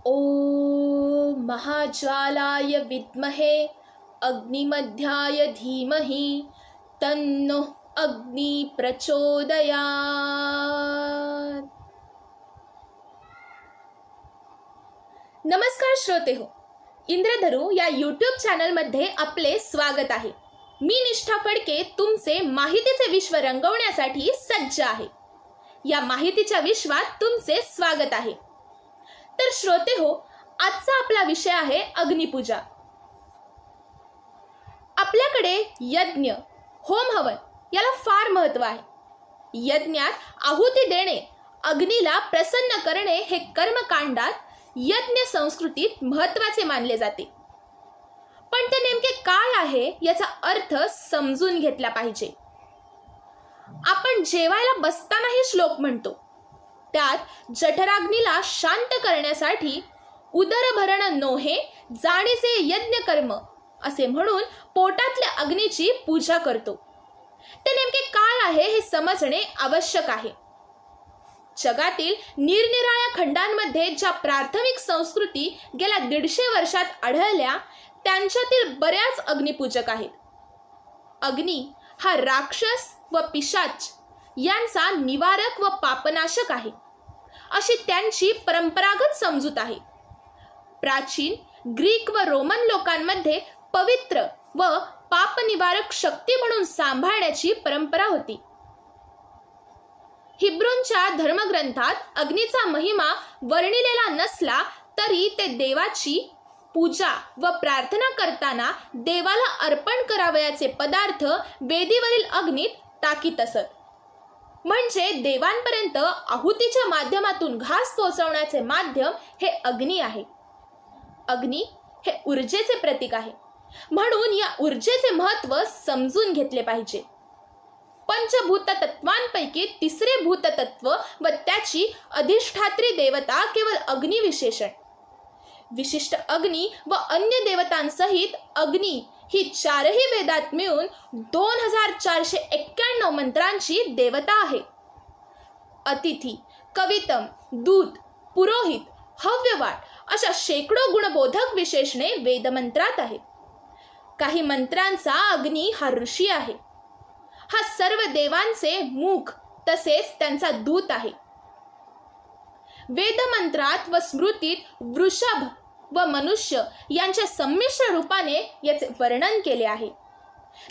ओम महाज्वालाय विद्महे अग्निमध्याय धीमहि तन्नो अग्नि प्रचोदयात्। नमस्कार श्रोते हो, इंद्रधरू या यूट्यूब चॅनलमध्ये आपले स्वागत आहे। मी निष्ठा फडके तुमचे माहितीचे विश्व रंगवण्यासाठी सज्ज आहे। या माहितीच्या विश्वात तुमचे स्वागत आहे। तर श्रोते हो, आजचा आपला विषय आहे अग्निपूजा। आपल्याकडे यज्ञ, होम हवन याला फार महत्त्व आहे। यज्ञात आहुती देणे, अग्नीला प्रसन्न करणे हे कर्मकांडात यज्ञ संस्कृतीत महत्त्वाचे मानले जाते। पण ते नेमके काय आहे याचा अर्थ समजून घेतला पाहिजे। आपण जेवायला बसतानाही श्लोक म्हणतो, त्यात जठराग्नीला शांत करण्यासाठी उदरभरण नोहे जाणीचे यज्ञ कर्म असे म्हणून पोटातल्या अग्नीची पूजा करतो। ते नेमके काय आहे हे समजणे आवश्यक आहे। जगातील निरनिराळ्या खंडांमध्ये ज्या प्राथमिक संस्कृती गेल्या 150 वर्षात आढळल्या त्यांच्यातील बऱ्याच अग्निपूजक आहेत। अग्नी हा राक्षस व पिशाच यांचा निवारक व पापनाशक आहे, अशी त्यांची परंपरागत समजूत आहे। प्राचीन ग्रीक व रोमन लोकांमध्ये पवित्र व पापनिवारक शक्ती म्हणून सांभाळण्याची परंपरा होती। हिब्रूंच्या धर्मग्रंथात अग्नीचा महिमा वर्णिलेला नसला तरी ते देवाची पूजा व प्रार्थना करताना देवाला अर्पण करावयाचे पदार्थ वेदीवरील अग्नीत टाकीत असत। म्हणजे देवांपर्यंत आहुतीच्या माध्यमातून घास पोहोचवण्याचे माध्यम हे अग्नी आहे। अग्नी हे ऊर्जेचे प्रतीक आहे, म्हणून या ऊर्जेचे महत्त्व समजून घेतले पाहिजे। पंचभूत तत्वांपैकी तिसरे भूततत्व व त्याची अधिष्ठात्री देवता केवळ अग्नी विशेषण। विशिष्ट अग्नी व अन्य देवतांसहित अग्नी ही चारही वेदात मिळून 2491 मंत्रांची देवता आहे। अतिथी, कवितम, दूत, पुरोहित, हव्यवाट अशा शेकडो गुणबोधक विशेषणे वेदमंत्रात आहेत। काही मंत्रांचा अग्नी हा ऋषी आहे। हा सर्व देवांचे मुख तसेच त्यांचा दूत आहे। वेदमंत्रात व स्मृतीत वृषभ व मनुष्य यांच्या संमिश्र रूपाने याचे वर्णन केले आहे।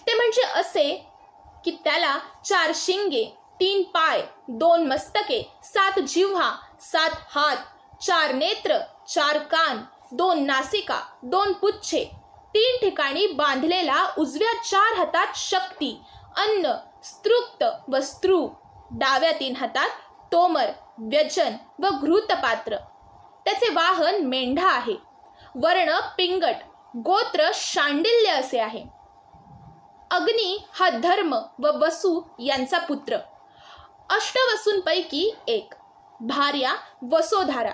ते म्हणजे असे की त्याला 4 शिंगे, 3 पाय, 2 मस्तके, 7 जिव्हा, 7 हात, 4 नेत्र, 4 कान, 2 नासिका, 2 पुच्छे, 3 ठिकाणी बांधलेला उजव्या 4 हातात शक्ती, अन्न, स्तृक्त व स्त्रु, डाव्या 3 हातात तोमर, व्यजन व घृतपात्र। त्याचे वाहन मेंढा आहे। वर्ण पिंगट, गोत्र शांडिल्य असे आहे। अग्नी हा धर्म व वसु यांचा पुत्र, अष्टवसूंपैकी एक। भार्या वसोधारा,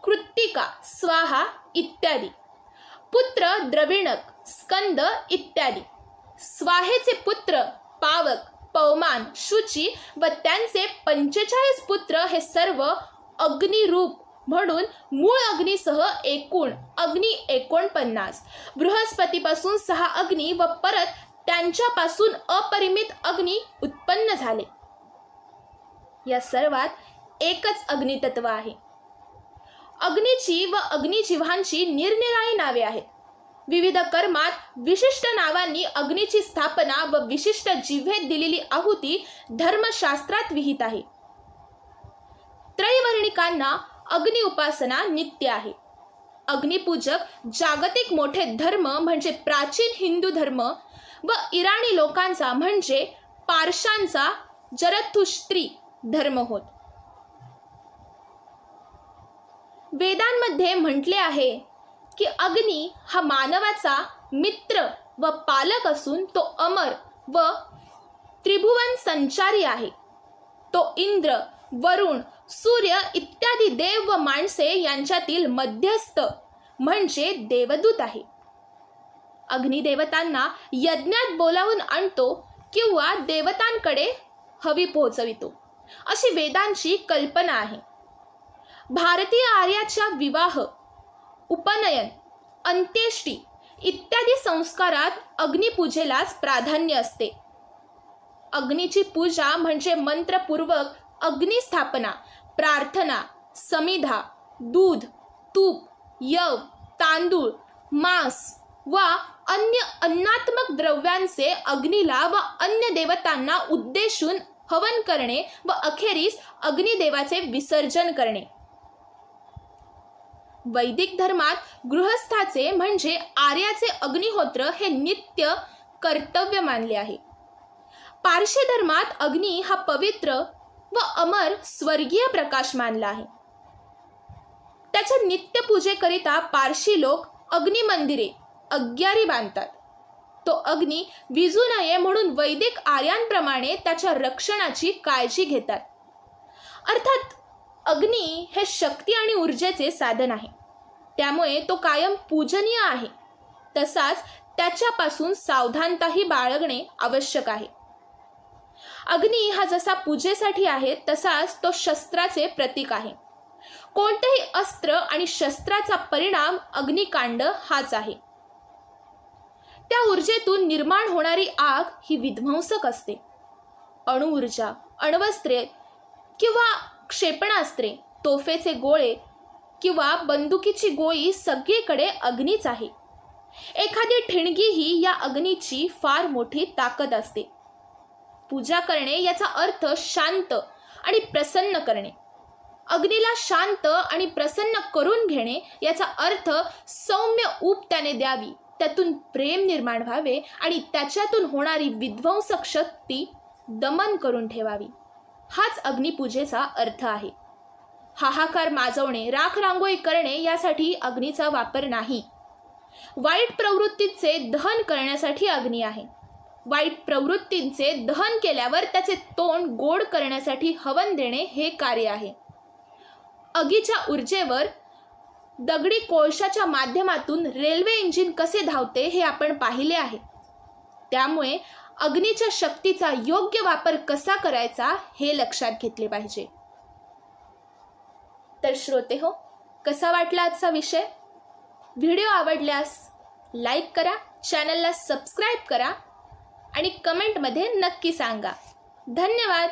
कृत्तिका, स्वाहा इत्यादी। पुत्र द्रविणक, स्कंद इत्यादी। स्वाहेचे पुत्र पावक, पवमान, शुची व त्यांचे 45 पुत्र हे सर्व अग्निरूप म्हणून मूळ अग्नीसह एकूण अग्नी 49। बृहस्पतीपासून 6 अग्नी व परत त्यांच्यापासून अपरिमित अग्नी उत्पन्न झाले। या सर्वात एकच अग्नितत्व आहे। अग्नीची व अग्निजीवांची निरनिराळी नावे आहेत। विविध कर्मात विशिष्ट नावांनी अग्नीची स्थापना व विशिष्ट जिव्हेत दिलेली आहुती धर्मशास्त्रात विहित आहे। त्रैवर्णिकांना अग्नि उपासना नित्य आहे। अग्निपूजक जागतिक मोठे धर्म म्हणजे प्राचीन हिंदू धर्म व इराणी लोकांचा म्हणजे पारशांचा जरथुष्ट्री धर्म होत। वेदांमध्ये म्हटले आहे की अग्नी हा मानवाचा मित्र व पालक असून तो अमर व त्रिभुवन संचारी आहे। तो इंद्र, वरुण, सूर्य इत्यादी देव व माणसे यांच्यातील मध्यस्थ म्हणजे देवदूत आहे। अग्निदेवतांना यज्ञात बोलावून आणतो किंवा देवतांकडे हवी पोहोचवितो अशी वेदांची कल्पना आहे। भारतीय आर्याच्या विवाह उपनयन, अंत्येष्टी इत्यादी संस्कारात अग्निपूजेलाच प्राधान्य असते. अग्नीची पूजा म्हणजे मंत्रपूर्वक अग्निस्थापना, प्रार्थना, समिधा, दूध, तूप, यव, तांदूळ, मांस व अन्य अन्नात्मक द्रव्यांचे अग्नीला व अन्य देवतांना उद्देशून हवन करणे व अखेरीस अग्निदेवाचे विसर्जन करणे. वैदिक धर्मात गृहस्थाचे म्हणजे आर्याचे अग्निहोत्र हे नित्य कर्तव्य मानले आहे. पारशी धर्मात अग्नी हा पवित्र व अमर स्वर्गीय प्रकाश मानला आहे. त्याच्या नित्यपूजेकरिता पारशी लोक अग्निमंदिरे, अग्यारी बांधतात. तो अग्नी विझू नये म्हणून वैदिक आर्यांप्रमाणे त्याच्या रक्षणाची काळजी घेतात. अर्थात अग्नी हे शक्ती आणि ऊर्जेचे साधन आहे, त्यामुळे तो कायम पूजनीय आहे. तसाच त्याच्यापासून सावधानताही बाळगणे आवश्यक आहे. अग्नी हा जसा पूजेसाठी आहे तसाच तो शस्त्राचे प्रतीक आहे. कोणतेही अस्त्र आणि शस्त्राचा परिणाम अग्निकांड हाच आहे. त्या ऊर्जेतून निर्माण होणारी आग ही विध्वंसक असते. अणुऊर्जा, अण्वस्त्रे किंवा क्षेपणास्त्रे, तोफेचे गोळे किंवा बंदुकीची गोळी सगळीकडे अग्नीच आहे. एखादी ठिणगीही या अग्नीची फार मोठी ताकद असते. पूजा करणे याचा अर्थ शांत आणि प्रसन्न करणे. अग्नीला शांत आणि प्रसन्न करून घेणे याचा अर्थ सौम्य ऊब त्याने द्यावी, त्यातून प्रेम निर्माण व्हावे आणि त्याच्यातून होणारी विध्वंसक शक्ती दमन करून ठेवावी. हाच अग्निपूजेचा अर्थ आहे. हाहाकार माजवणे, राख रांगोळी करणे यासाठी अग्नीचा वापर नाही. वाईट प्रवृत्तीचे दहन करण्यासाठी अग्नी आहे. वाईट प्रवृत्तींचे दहन केल्यावर त्याचे तोंड गोड करण्यासाठी हवन देणे हे कार्य आहे. आगीच्या ऊर्जेवर दगडी कोळशाच्या माध्यमातून रेल्वे इंजिन कसे धावते हे आपण पाहिले आहे. त्यामुळे अग्नीच्या शक्तीचा योग्य वापर कसा करायचा हे लक्षात घेतले पाहिजे. तर श्रोते हो, कसा वाटला आजचा विषय? व्हिडिओ आवडल्यास लाईक करा, चॅनलला सबस्क्राईब करा आणि कमेंटमध्ये नक्की सांगा. धन्यवाद.